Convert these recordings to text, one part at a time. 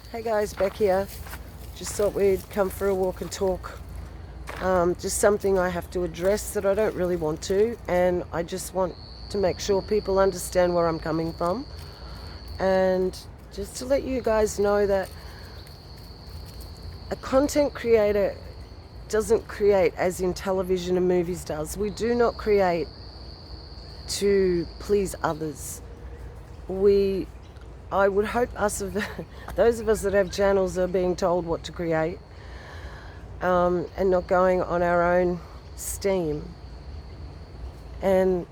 Hey guys, Beck here. Just thought we'd come for a walk and talk. Just something I have to address that I don't really want to, and I just want to make sure people understand where I'm coming from. And just to let you guys know that a content creator doesn't create as in television and movies does. We do not create to please others. I would hope those of us that have channels are being told what to create, and not going on our own steam. And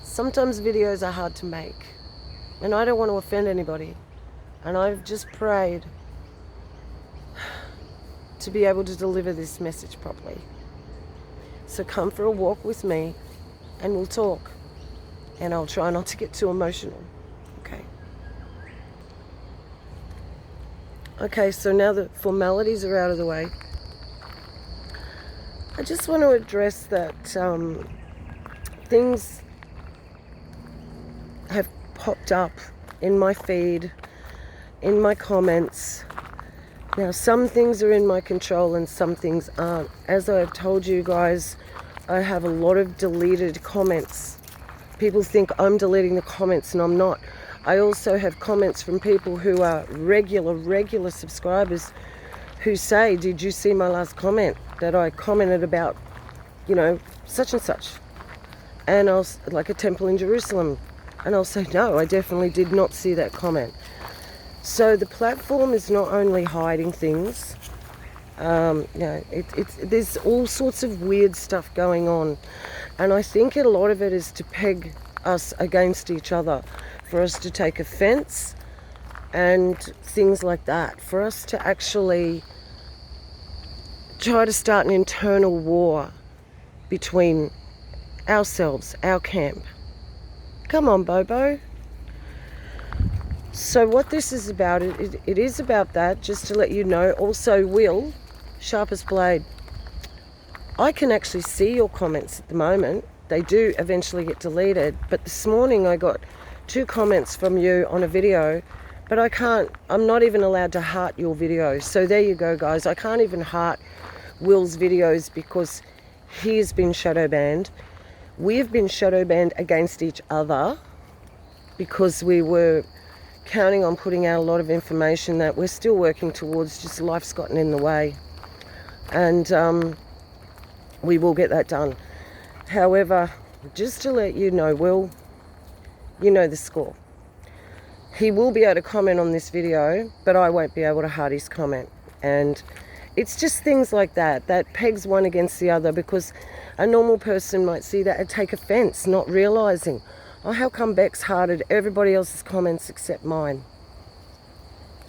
sometimes videos are hard to make, and I don't want to offend anybody. And I've just prayed to be able to deliver this message properly. So come for a walk with me and we'll talk. And I'll try not to get too emotional. Okay, so now the formalities are out of the way, I just want to address that things have popped up in my feed, in my comments. Now, some things are in my control and some things aren't. As I've told you guys, I have a lot of deleted comments. People think I'm deleting the comments, and I'm not. I also have comments from people who are regular subscribers who say, did you see my last comment that I commented about, such and such? And I'll, like a temple in Jerusalem. And I'll say, no, I definitely did not see that comment. So the platform is not only hiding things, there's all sorts of weird stuff going on. And I think a lot of it is to peg us against each other, for us to take offense and things like that, for us to actually try to start an internal war between ourselves, our camp. Come on, Bobo. So what this is about, it is about that, just to let you know. Also, Will, sharpest blade, I can actually see your comments at the moment. They do eventually get deleted, but this morning I got 2 comments from you on a video, but I'm not even allowed to heart your video. So there you go, guys. I can't even heart Will's videos because he has been shadow banned. We've been shadow banned against each other because we were counting on putting out a lot of information that we're still working towards, just life's gotten in the way. And we will get that done. However, just to let you know, Will, you know the score. He will be able to comment on this video, but I won't be able to heart his comment. And it's just things like that pegs one against the other, because a normal person might see that and take offense, not realizing, oh, how come Beck's hearted everybody else's comments except mine?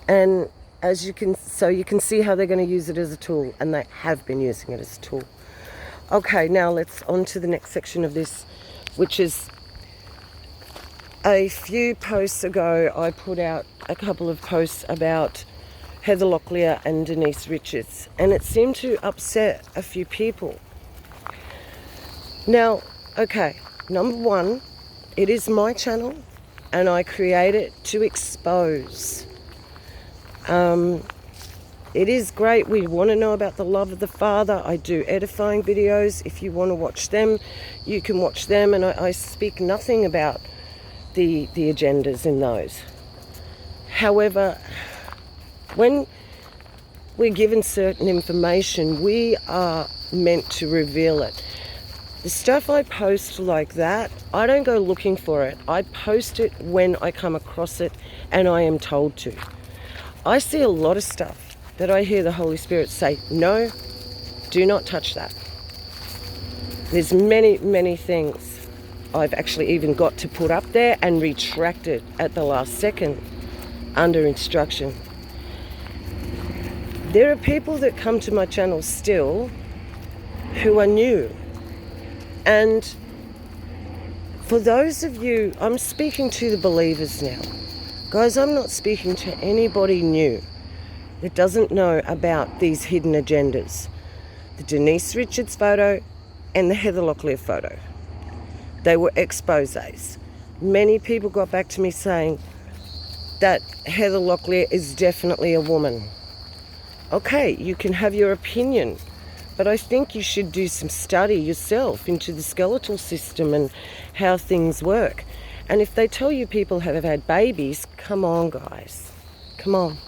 And you can see how they're going to use it as a tool, and they have been using it as a tool. Okay, now let's on to the next section of this, which is a few posts ago I put out a couple of posts about Heather Locklear and Denise Richards, and it seemed to upset a few people. Now, okay, number one, it is my channel and I create it to expose. It is great. We want to know about the love of the Father. I do edifying videos. If you want to watch them, you can watch them. And I speak nothing about the agendas in those. However, when we're given certain information, we are meant to reveal it. The stuff I post like that, I don't go looking for it. I post it when I come across it and I am told to. I see a lot of stuff that I hear the Holy Spirit say, no, do not touch that. There's many things I've actually even got to put up there and retract it at the last second under instruction. There are people that come to my channel still who are new. And for those of you, I'm speaking to the believers now. Guys, I'm not speaking to anybody new that doesn't know about these hidden agendas. The Denise Richards photo and the Heather Locklear photo. They were exposés. Many people got back to me saying, that Heather Locklear is definitely a woman. Okay, you can have your opinion, but I think you should do some study yourself into the skeletal system and how things work. And if they tell you people have had babies, come on, guys. Come on.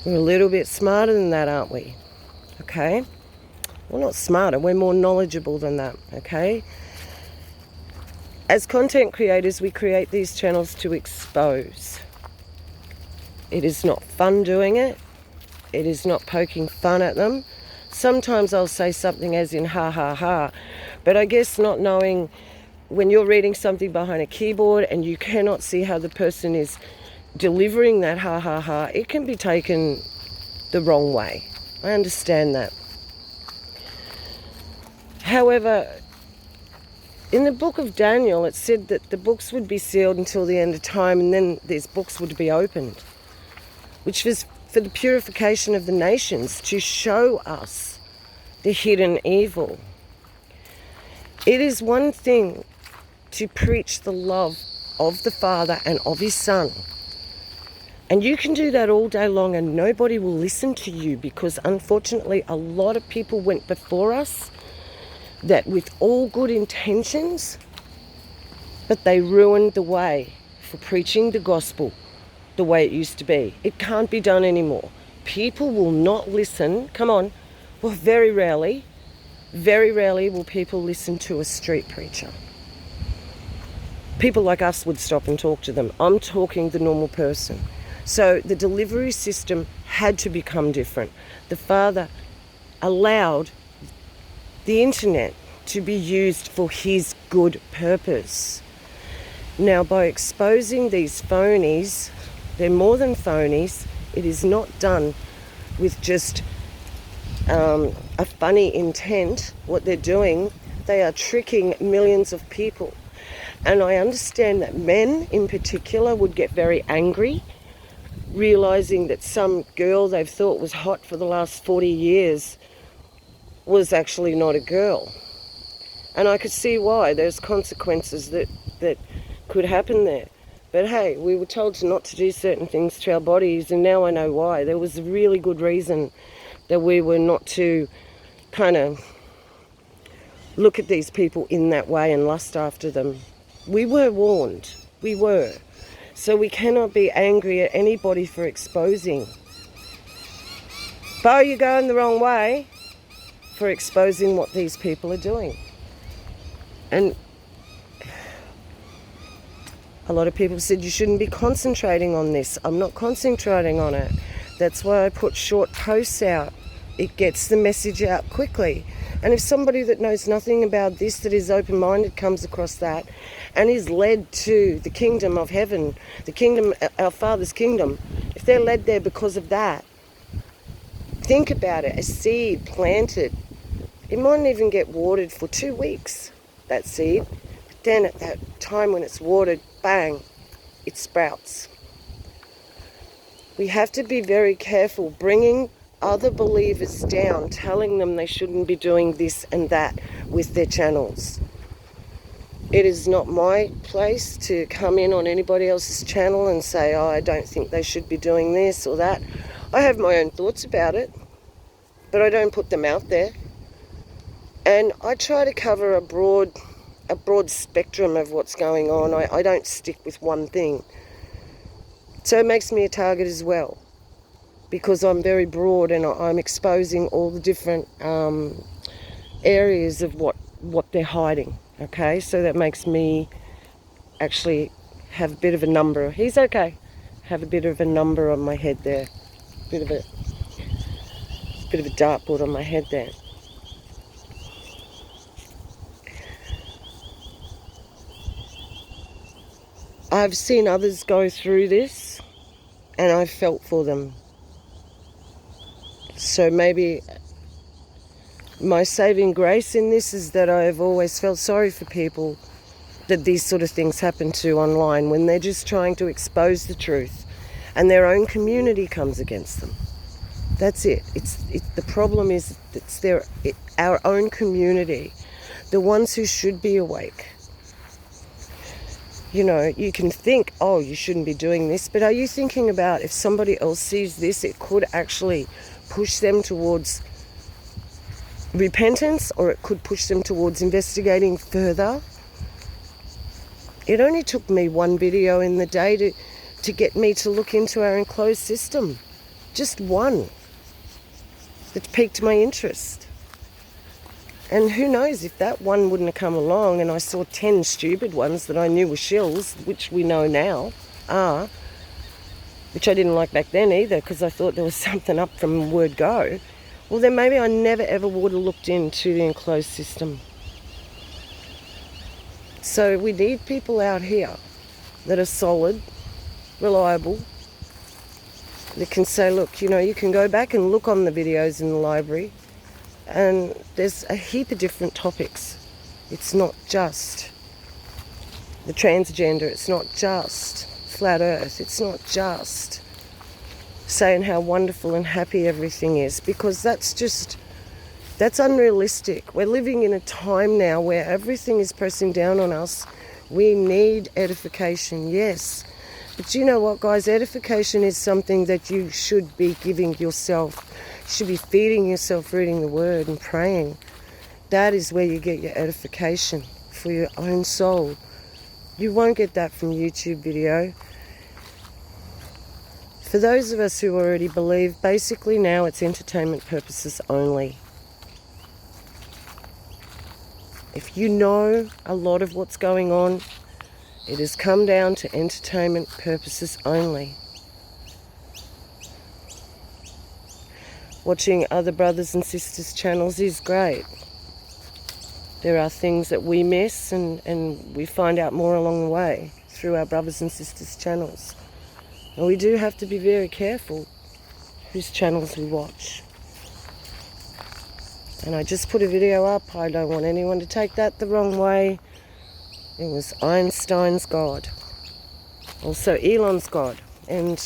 We're a little bit smarter than that, aren't we? Okay? Well, not smarter, we're more knowledgeable than that, okay? As content creators, we create these channels to expose. It is not fun doing it. It is not poking fun at them. Sometimes I'll say something as in ha ha ha, but I guess not knowing when you're reading something behind a keyboard and you cannot see how the person is delivering that ha ha ha, it can be taken the wrong way. I understand that. However, in the book of Daniel, it said that the books would be sealed until the end of time, and then these books would be opened, which was for the purification of the nations, to show us the hidden evil. It is one thing to preach the love of the Father and of His Son, and you can do that all day long and nobody will listen to you, because unfortunately a lot of people went before us that with all good intentions, but they ruined the way for preaching the gospel the way it used to be. It can't be done anymore. People will not listen. Come on. Well, very rarely will people listen to a street preacher. People like us would stop and talk to them. I'm talking the normal person. So the delivery system had to become different. The Father allowed the internet to be used for His good purpose. Now, by exposing these phonies, they're more than phonies. It is not done with just a funny intent. What they're doing, they are tricking millions of people. And I understand that men in particular would get very angry, realizing that some girl they've thought was hot for the last 40 years was actually not a girl. And I could see why. There's consequences that could happen there. But hey, we were told not to do certain things to our bodies, and now I know why. There was a really good reason that we were not to kind of look at these people in that way and lust after them. We were warned. We were. So we cannot be angry at anybody for exposing. Bo, you're going the wrong way, for exposing what these people are doing. And a lot of people said you shouldn't be concentrating on this. I'm not concentrating on it. That's why I put short posts out. It gets the message out quickly. And if somebody that knows nothing about this, that is open-minded, comes across that and is led to the kingdom of heaven, the kingdom, our Father's kingdom, if they're led there because of that, think about it. A seed planted, it mightn't even get watered for 2 weeks, that seed. But then at that time when it's watered, bang, it sprouts. We have to be very careful bringing other believers down, telling them they shouldn't be doing this and that with their channels. It is not my place to come in on anybody else's channel and say, oh, I don't think they should be doing this or that. I have my own thoughts about it, but I don't put them out there. And I try to cover a broad spectrum of what's going on. I don't stick with one thing. So it makes me a target as well, because I'm very broad and I'm exposing all the different areas of what they're hiding. Okay, so that makes me actually have a bit of a number. He's okay. Have a bit of a number on my head there. Bit of a dartboard on my head there. I've seen others go through this and I've felt for them. So maybe my saving grace in this is that I've always felt sorry for people that these sort of things happen to online, when they're just trying to expose the truth and their own community comes against them. That's it. The problem is it's our own community, the ones who should be awake. You know, you can think, oh, you shouldn't be doing this, but are you thinking about if somebody else sees this, it could actually push them towards repentance, or it could push them towards investigating further? It only took me one video in the day to get me to look into our enclosed system. Just one that piqued my interest. And who knows, if that one wouldn't have come along and I saw 10 stupid ones that I knew were shills, which we know now are, which I didn't like back then either because I thought there was something up from word go, well then maybe I never ever would have looked into the enclosed system. So we need people out here that are solid, reliable, that can say, look, you know, you can go back and look on the videos in the library, and there's a heap of different topics. It's not just the transgender, it's not just flat earth, it's not just saying how wonderful and happy everything is, because that's unrealistic. We're living in a time now where everything is pressing down on us. We need edification, yes. But you know what, guys? Edification is something that you should be giving yourself. You should be feeding yourself, reading the Word and praying. That is where you get your edification for your own soul. You won't get that from YouTube video. For those of us who already believe, basically now it's entertainment purposes only. If you know a lot of what's going on, it has come down to entertainment purposes only. Watching other brothers and sisters' channels is great. There are things that we miss and we find out more along the way through our brothers and sisters' channels. And we do have to be very careful whose channels we watch. And I just put a video up. I don't want anyone to take that the wrong way. It was Einstein's God. Also Elon's God. And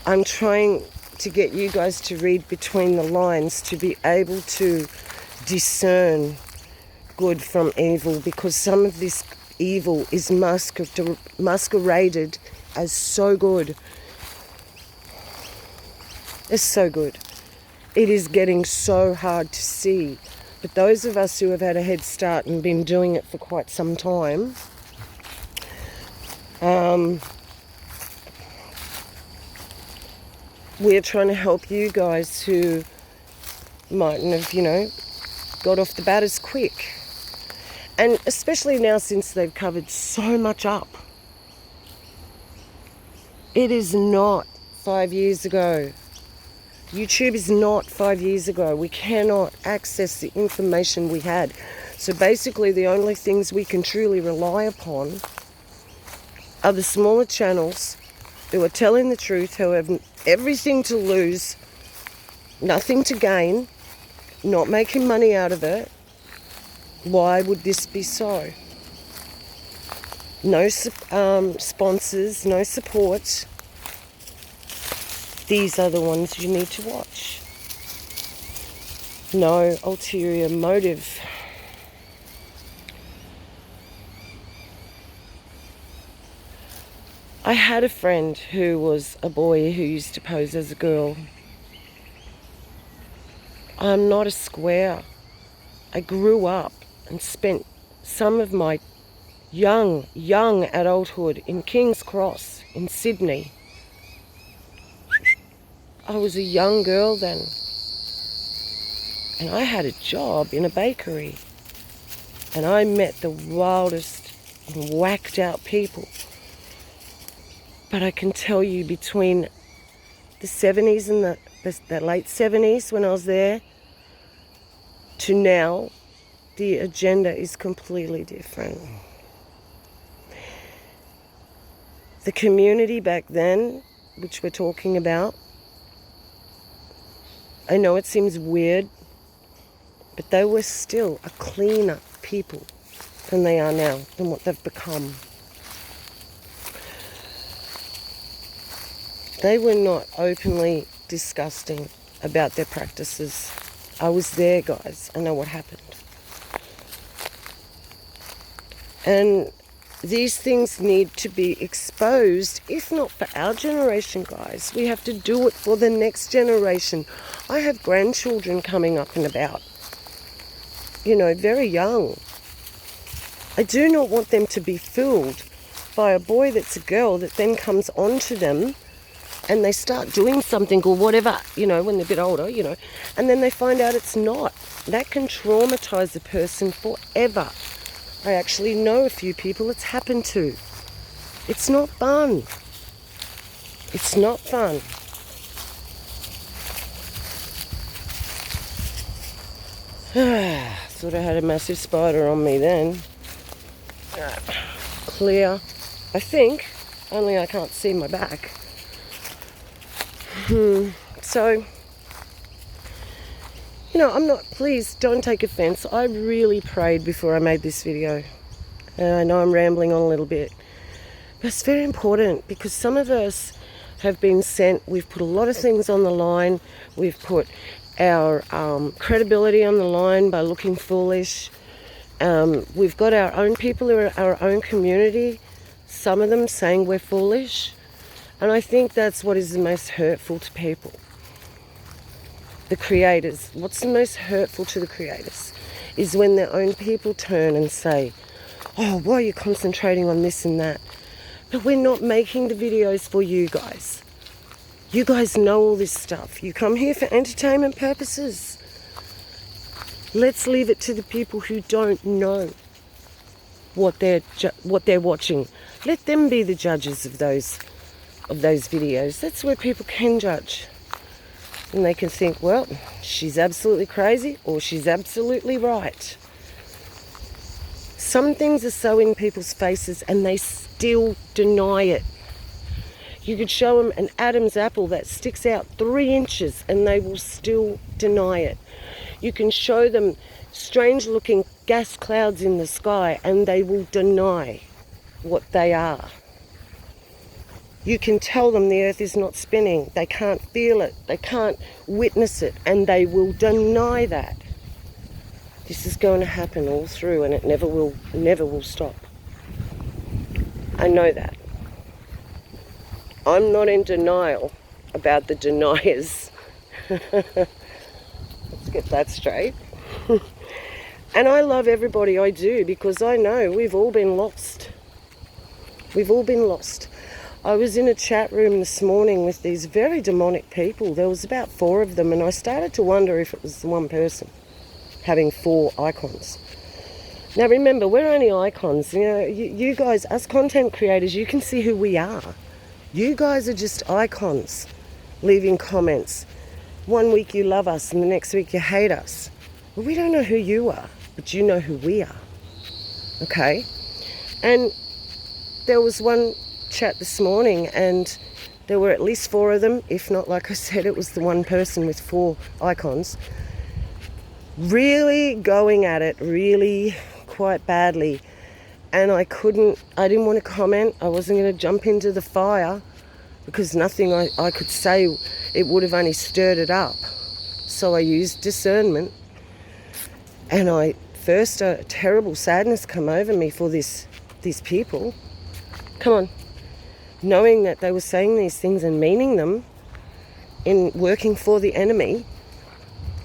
I'm trying to get you guys to read between the lines to be able to discern good from evil, because some of this evil is masqueraded as so good. It's so good. It is getting so hard to see. But those of us who have had a head start and been doing it for quite some time, we're trying to help you guys who mightn't have, you know, got off the bat as quick. And especially now since they've covered so much up. It is not 5 years ago. YouTube is not 5 years ago. We cannot access the information we had. So basically the only things we can truly rely upon are the smaller channels who are telling the truth, who have everything to lose, nothing to gain, not making money out of it. Why would this be so? No sponsors, no support. These are the ones you need to watch. No ulterior motive. I had a friend who was a boy who used to pose as a girl. I'm not a square. I grew up and spent some of my young adulthood in King's Cross in Sydney. I was a young girl then, and I had a job in a bakery, and I met the wildest and whacked out people. But I can tell you, between the 70s and the late 70s when I was there to now, the agenda is completely different. The community back then, which we're talking about, I know it seems weird, but they were still a cleaner people than they are now, than what they've become. They were not openly disgusting about their practices. I was there, guys. I know what happened. And these things need to be exposed, if not for our generation, guys. We have to do it for the next generation. I have grandchildren coming up and about, you know, very young. I do not want them to be fooled by a boy that's a girl that then comes onto them and they start doing something or whatever, you know, when they're a bit older, you know, and then they find out it's not. That can traumatize a person forever. I actually know a few people it's happened to. It's not fun. It's not fun. Thought I had a massive spider on me then. Clear, I think, only I can't see my back. So, you know, I'm not, please don't take offense. I really prayed before I made this video. And I know I'm rambling on a little bit. But it's very important because some of us have been sent, we've put a lot of things on the line. We've put our credibility on the line by looking foolish. We've got our own people in our own community, some of them saying we're foolish. And I think that's what is the most hurtful to people. The creators. What's the most hurtful to the creators is when their own people turn and say, oh, why are you concentrating on this and that? But we're not making the videos for you guys. You guys know all this stuff. You come here for entertainment purposes. Let's leave it to the people who don't know what they're watching. Let them be the judges of those videos. That's where people can judge. And they can think, well, she's absolutely crazy or she's absolutely right. Some things are so in people's faces and they still deny it. You could show them an Adam's apple that sticks out 3 inches and they will still deny it. You can show them strange looking gas clouds in the sky and they will deny what they are. You can tell them the earth is not spinning. They can't feel it. They can't witness it. And they will deny that. This is going to happen all through and it never will stop. I know that. I'm not in denial about the deniers. Let's get that straight. And I love everybody I do because I know we've all been lost. We've all been lost. I was in a chat room this morning with these very demonic people. There was about 4 of them and I started to wonder if it was the one person having 4 icons. Now remember, we're only icons. You know, you guys, us content creators, you can see who we are. You guys are just icons, leaving comments. One week you love us and the next week you hate us. Well, we don't know who you are, but you know who we are. Okay? And there was one chat this morning and there were at least 4 of them, if not, like I said, it was the one person with 4 icons, really going at it really quite badly. And I didn't want to comment. I wasn't going to jump into the fire because nothing I could say, it would have only stirred it up. So I used discernment. And a terrible sadness come over me for these people. Come on. Knowing that they were saying these things and meaning them in working for the enemy,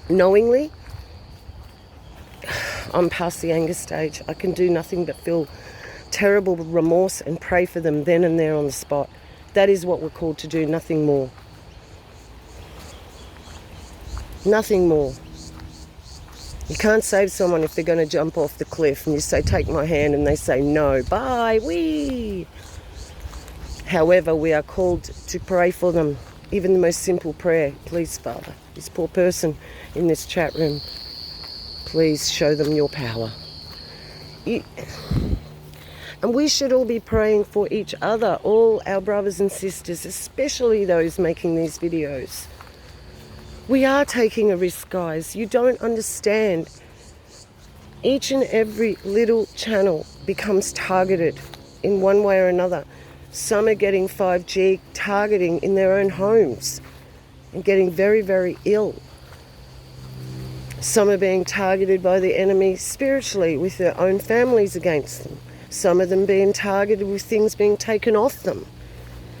knowingly, I'm past the anger stage. I can do nothing but feel terrible remorse and pray for them then and there on the spot. That is what we're called to do, nothing more. Nothing more. You can't save someone if they're going to jump off the cliff and you say, take my hand, and they say, no, bye, wee. However, we are called to pray for them. Even the most simple prayer, please, Father, this poor person in this chat room, please show them your power. And we should all be praying for each other, all our brothers and sisters, especially those making these videos. We are taking a risk, guys. You don't understand. Each and every little channel becomes targeted in one way or another. Some are getting 5G targeting in their own homes and getting very, very ill. Some are being targeted by the enemy spiritually with their own families against them. Some of them being targeted with things being taken off them.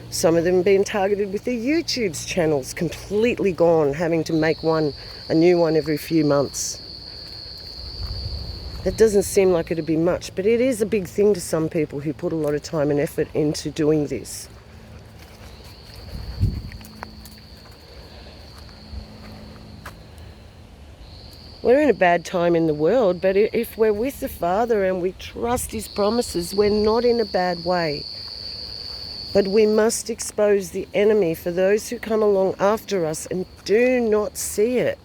Some of them being targeted with their YouTube's channels completely gone, having to make a new one every few months. That doesn't seem like it'd be much, but it is a big thing to some people who put a lot of time and effort into doing this. We're in a bad time in the world, but if we're with the Father and we trust His promises, we're not in a bad way. But we must expose the enemy for those who come along after us and do not see it.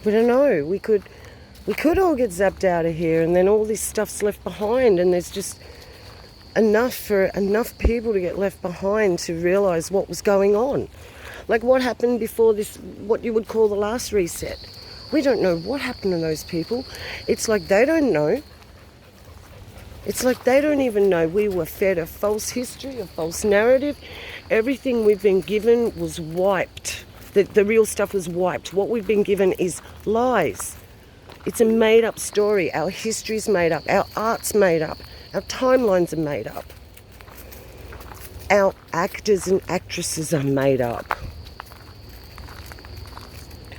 We don't know. We could all get zapped out of here, and then all this stuff's left behind, and there's just enough for enough people to get left behind to realise what was going on. Like what happened before this, what you would call the last reset. We don't know what happened to those people. It's like they don't know. It's like they don't even know. We were fed a false history, a false narrative. Everything we've been given was wiped. The real stuff was wiped. What we've been given is lies. It's a made-up story. Our history's made up. Our art's made up. Our timelines are made up. Our actors and actresses are made up.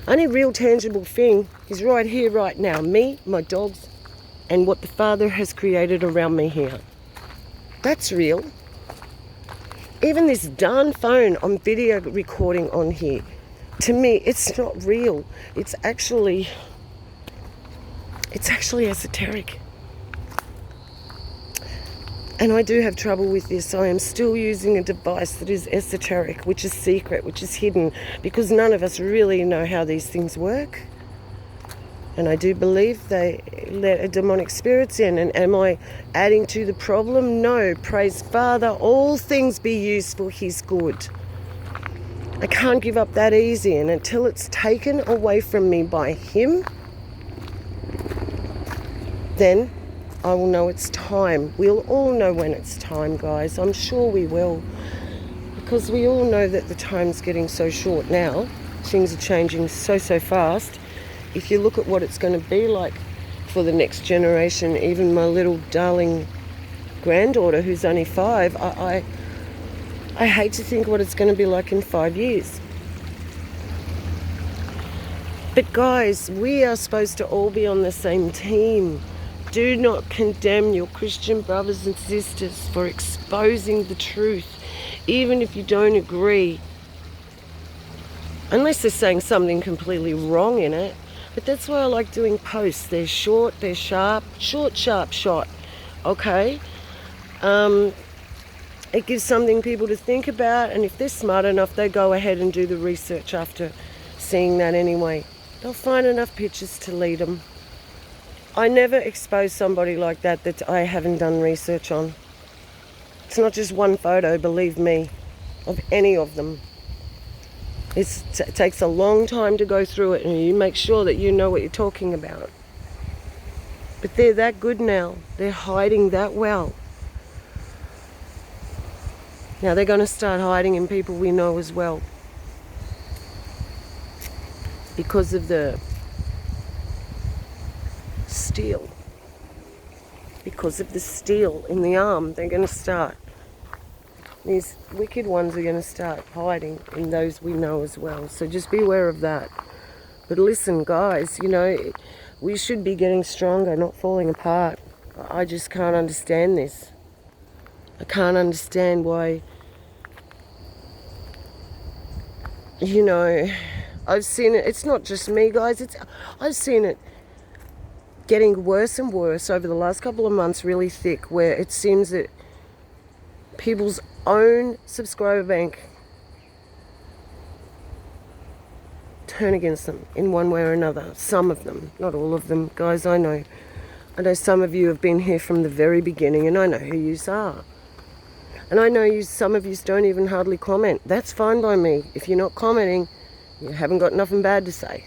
Only real tangible thing is right here, right now. Me, my dogs, and what the Father has created around me here. That's real. Even this darn phone I'm video recording on here, to me, it's not real. It's actually esoteric. And I do have trouble with this. I am still using a device that is esoteric, which is secret, which is hidden, because none of us really know how these things work. And I do believe they let demonic spirits in. And am I adding to the problem? No. Praise Father, all things be used for His good. I can't give up that easy. And until it's taken away from me by Him, then I will know it's time. We'll all know when it's time, guys. I'm sure we will. Because we all know that the time's getting so short now. Things are changing so fast. If you look at what it's going to be like for the next generation, even my little darling granddaughter who's only 5, I hate to think what it's going to be like in 5 years. But guys, we are supposed to all be on the same team. Do not condemn your Christian brothers and sisters for exposing the truth, even if you don't agree. Unless they're saying something completely wrong in it. But that's why I like doing posts. They're short, they're sharp, sharp shot. Okay? It gives something people to think about, and if they're smart enough, they go ahead and do the research after seeing that anyway. They'll find enough pictures to lead them. I never expose somebody like that I haven't done research on. It's not just one photo, believe me, of any of them. It takes a long time to go through it, and you make sure that you know what you're talking about. But they're that good now. They're hiding that well. Now they're going to start hiding in people we know as well. Because of the steel. Because of the steel in the arm, they're going to start. These wicked ones are going to start hiding in those we know as well. So just be aware of that. But listen, guys, you know, we should be getting stronger, not falling apart. I just can't understand this. I can't understand why, you know, I've seen it. It's not just me, guys. I've seen it getting worse and worse over the last couple of months, really thick, where it seems that people's own subscriber bank turn against them in one way or another. Some of them, not all of them. Guys, I know some of you have been here from the very beginning, and I know who you are. And I know some of you don't even hardly comment. That's fine by me. If you're not commenting, you haven't got nothing bad to say.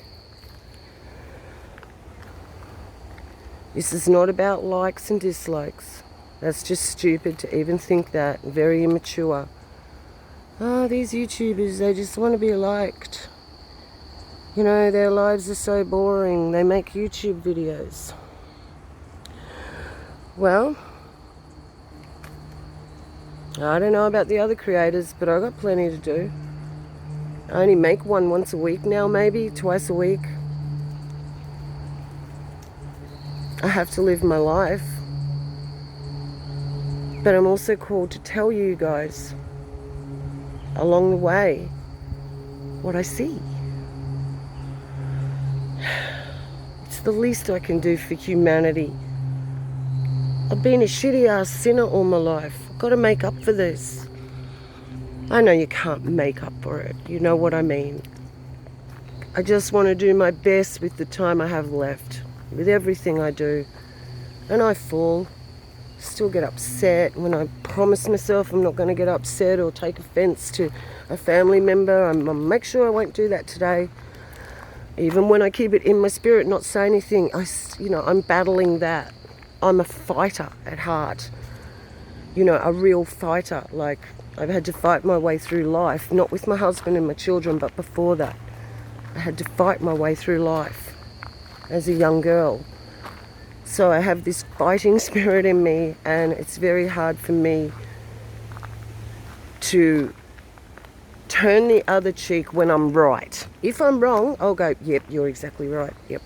This is not about likes and dislikes. That's just stupid to even think that. Very immature. Oh, these YouTubers, they just want to be liked. You know, their lives are so boring. They make YouTube videos. Well, I don't know about the other creators, but I've got plenty to do. I only make one once a week now, maybe twice a week. I have to live my life. But I'm also called to tell you guys along the way what I see. It's the least I can do for humanity. I've been a shitty ass sinner all my life. I've got to make up for this. I know you can't make up for it. You know what I mean. I just want to do my best with the time I have left, with everything I do. And I fall. Still get upset when I promise myself I'm not going to get upset or take offense to a family member. I'll make sure I won't do that today. Even when I keep it in my spirit, not say anything, I'm battling that. I'm a fighter at heart. A real fighter. Like, I've had to fight my way through life, not with my husband and my children, but before that. I had to fight my way through life as a young girl. So I have this fighting spirit in me, and it's very hard for me to turn the other cheek when I'm right. If I'm wrong, I'll go, yep, you're exactly right. Yep,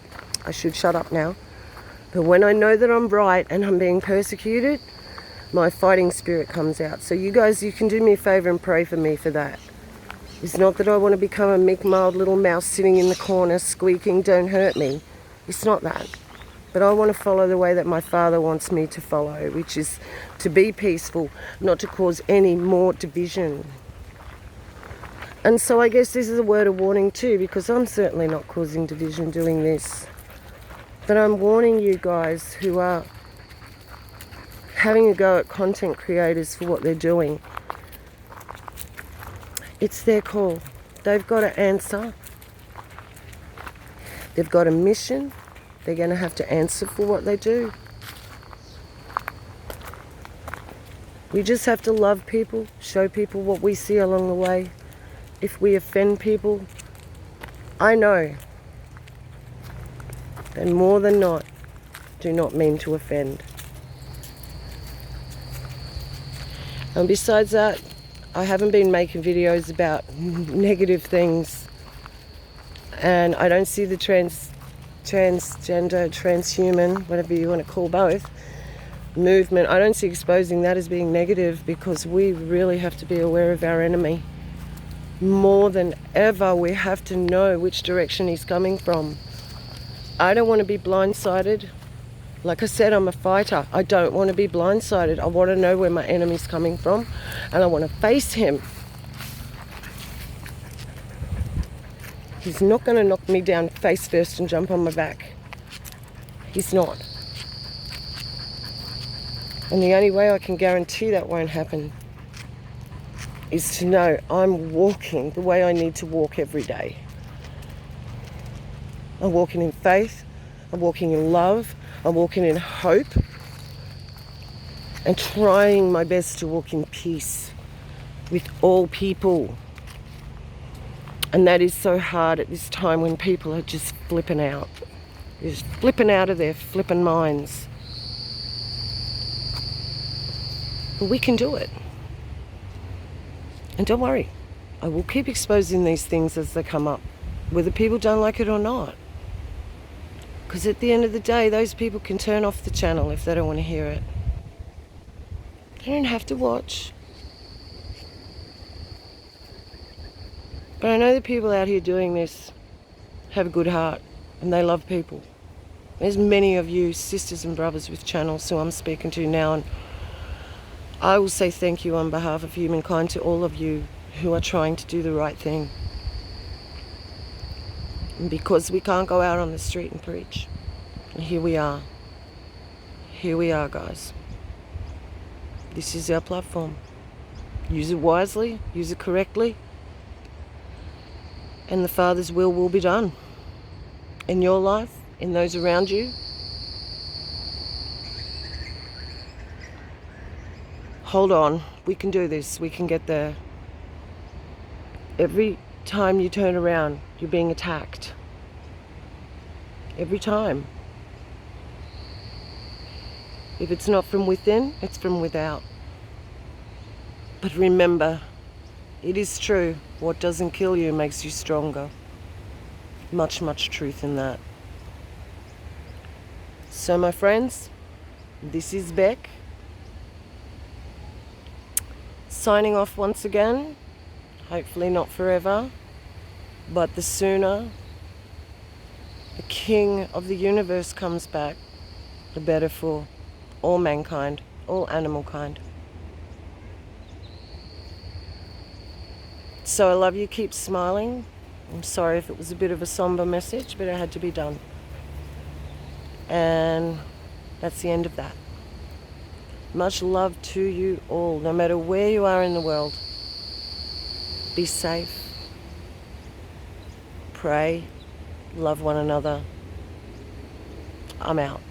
I should shut up now. But when I know that I'm right and I'm being persecuted, my fighting spirit comes out. So you guys, you can do me a favor and pray for me for that. It's not that I want to become a meek, mild little mouse sitting in the corner squeaking, don't hurt me. It's not that. But I want to follow the way that my Father wants me to follow, which is to be peaceful, not to cause any more division. And so I guess this is a word of warning too, because I'm certainly not causing division doing this. But I'm warning you guys who are having a go at content creators for what they're doing. It's their call. They've got to answer. They've got a mission. They're going to have to answer for what they do. We just have to love people, show people what we see along the way. If we offend people, I know, and more than not, do not mean to offend. And besides that, I haven't been making videos about negative things, and I don't see the transgender, transhuman, whatever you want to call both, movement. I don't see exposing that as being negative, because we really have to be aware of our enemy. More than ever, we have to know which direction he's coming from. I don't want to be blindsided. Like I said, I'm a fighter. I don't want to be blindsided. I want to know where my enemy's coming from, and I want to face him. He's not going to knock me down face first and jump on my back. He's not. And the only way I can guarantee that won't happen is to know I'm walking the way I need to walk every day. I'm walking in faith, I'm walking in love, I'm walking in hope, and trying my best to walk in peace with all people. And that is so hard at this time when people are just flipping out. They're just flipping out of their flipping minds. But we can do it. And don't worry, I will keep exposing these things as they come up, whether people don't like it or not. Because at the end of the day, those people can turn off the channel if they don't want to hear it. They don't have to watch. But I know the people out here doing this have a good heart and they love people. There's many of you sisters and brothers with channels who I'm speaking to now, and I will say thank you on behalf of humankind to all of you who are trying to do the right thing. And because we can't go out on the street and preach, and here we are. Here we are, guys. This is our platform. Use it wisely, use it correctly, and the Father's will be done in your life, in those around you. Hold on, we can do this, we can get there. Every time you turn around, you're being attacked. Every time. If it's not from within, it's from without. But remember, it is true, what doesn't kill you makes you stronger. Much, much truth in that. So my friends, this is Beck, signing off once again. Hopefully not forever, but the sooner the King of the universe comes back, the better for all mankind, all animal kind. So I love you, keep smiling. I'm sorry if it was a bit of a somber message, but it had to be done. And that's the end of that. Much love to you all, no matter where you are in the world. Be safe. Pray. Love one another. I'm out.